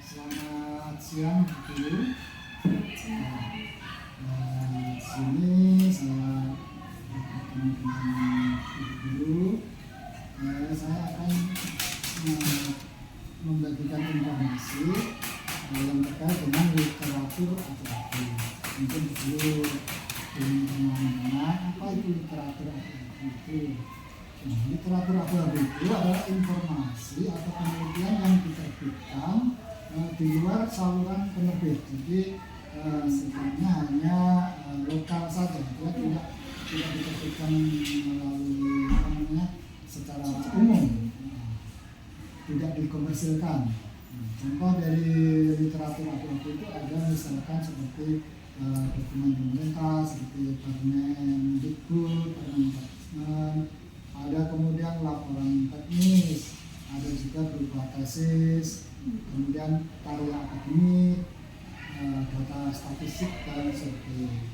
Selamat siang Guru. Di sini saya bertemu dengan Ibu Guru. Saya akan membagikan informasi yang terkait dengan literatur abu-abu. Mungkin dulu teman-teman apa itu literatur abu-abu itu? Literatur abu-abu itu adalah informasi atau penelitian yang diterbitkan di luar saluran penerbit. Jadi sifatnya hanya lokal saja, dia tidak diterbitkan melalui secara umum, tidak dikomersilkan. Contoh dari literatur abu-abu itu ada misalkan seperti dokumen pemerintah seperti Permendikbud, Permendagri, ada kemudian laporan teknis, ada juga berupa tesis, kemudian karya akademik, data statistik dan sebagainya.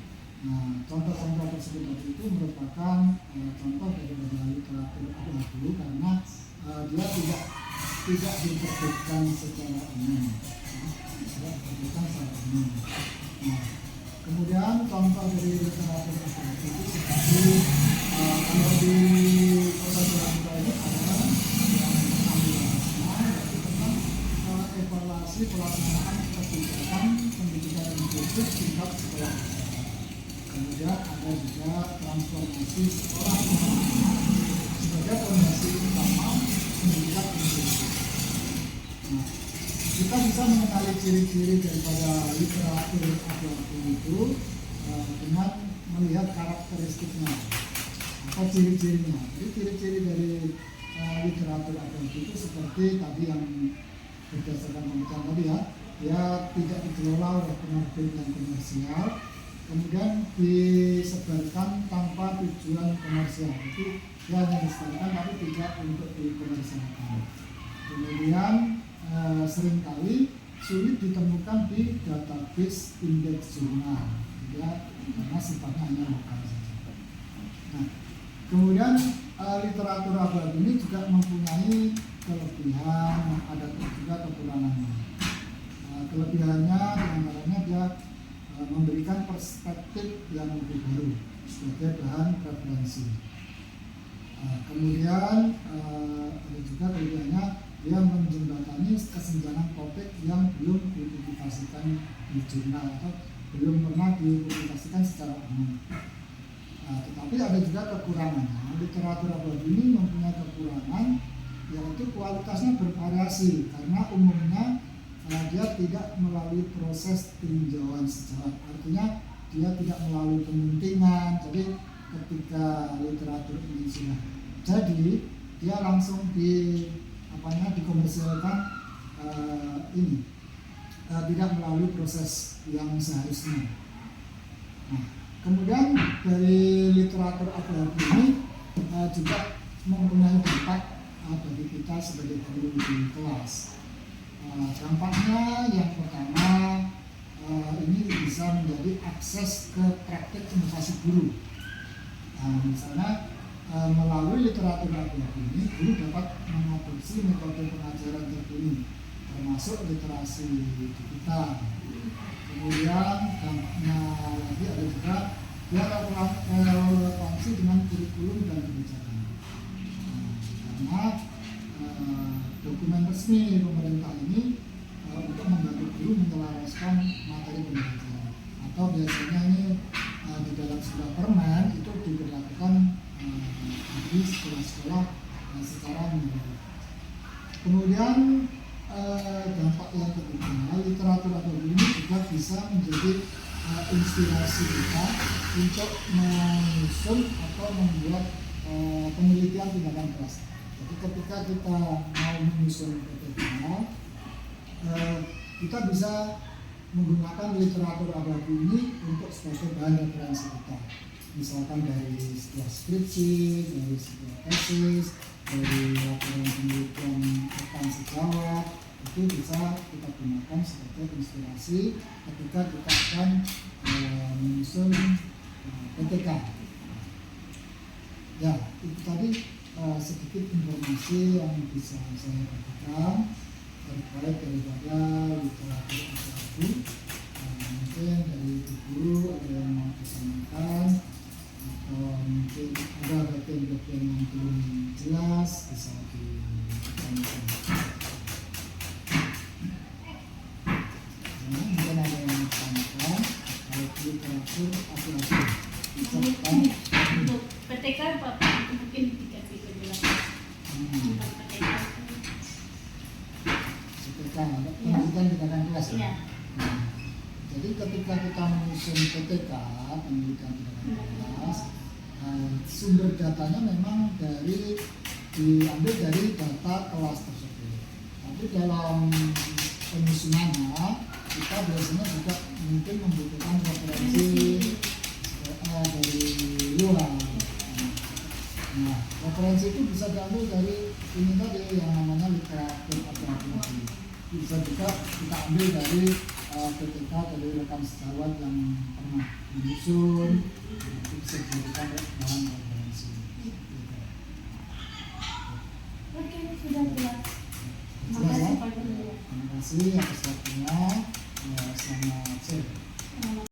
Nah, contoh-contoh tersebut itu merupakan contoh dari literatur abu-abu karena dia tidak diterbitkan secara umum, Nah, kemudian contoh dari literatur abu-abu itu seperti kalau di Kota Jakarta ini ada evaluasi pelaksanaan kebijakan pendidikan inklusif tingkat sekolah. Kemudian ada juga transformasi sekolah sebagai fondasi utama pendidikan inklusif. Nah, kita bisa mengenali ciri-ciri daripada literatur abu-abu itu dengan melihat karakteristiknya atau ciri-cirinya. Jadi ciri-ciri dari literatur abu-abu itu seperti tadi yang berdasarkan pembicaraan tadi ya, dia tidak dikelola oleh penerbit yang komersial, kemudian disebarkan tanpa tujuan komersial. Itu dia hanya disebarkan tapi tidak untuk dikomersialkan. Kemudian seringkali sulit ditemukan di database indeks jurnal, ya, karena sifatnya hanya lokal saja. Nah, kemudian literatur abu-abu ini juga mempunyai kelebihan, ada juga kekurangannya. Kelebihannya diantaranya dia memberikan perspektif yang lebih baru sebagai bahan referensi. Kemudian ada juga kelebihannya dia menjembatani kesenjangan topik yang belum dipublikasikan di jurnal atau belum pernah dipublikasikan secara umum. Tetapi ada juga kekurangannya. Literatur abu-abu ini mempunyai kekurangan, yaitu kualitasnya bervariasi karena umumnya dia tidak melalui proses tinjauan sejarah. Artinya dia tidak melalui pemuntingan. Jadi ketika literatur ini sudah jadi, dia langsung dikomersilkan tidak melalui proses yang seharusnya. Nah, kemudian dari literatur abu-abu ini juga mempunyai dampak bagi kita sebagai guru di kelas. Dampaknya yang pertama, ini bisa menjadi akses ke praktik inovasi guru. Misalnya melalui literatur abu-abu ini, guru dapat mengadopsi metode pengajaran terkini, termasuk literasi digital. Kemudian dampaknya lagi ada juga dia relevansi dengan kurikulum dan kebijakan. Karena dokumen resmi pemerintah ini untuk membantu guru menyelaraskan materi pembelajaran, atau biasanya ini di dalam sebuah permen itu diberlakukan di sekolah-sekolah secara menyeluruh. Kemudian dampak yang ketiga, literatur abu-abu ini juga bisa menjadi inspirasi kita untuk menyusun atau membuat penelitian tindakan kelas. Jadi ketika kita mau menyusun PPK, kita bisa menggunakan literatur abu-abu ini untuk sebagai bahan referensi kita. Misalkan dari sebuah skripsi, dari sebuah tesis, dari laporan penelitian tentang sejawat, itu bisa kita gunakan sebagai inspirasi ketika kita akan menyusun PPK. Ya, itu tadi sedikit informasi yang bisa saya bagikan terkait daripada PTK, pendidikan tindakan kelas. Iya. Nah, jadi ketika kita menyusun PTK, pendidikan tindakan kelas, sumber datanya memang diambil dari data kelas tersebut. Tapi dalam penyusunannya kita biasanya juga mungkin membutuhkan referensi dari luar. Nah, referensi itu bisa diambil dari ini tadi yang namanya literatur alternatif. Bisa juga kita ambil dari PTK dari rekan sejawat yang pernah menyusun, itu bisa dijadikan dalam referensi. Oke, sudah jelas. Jelas ya? Terima kasih Pak Guru. Terima kasih atas waktunya. Selamat sore.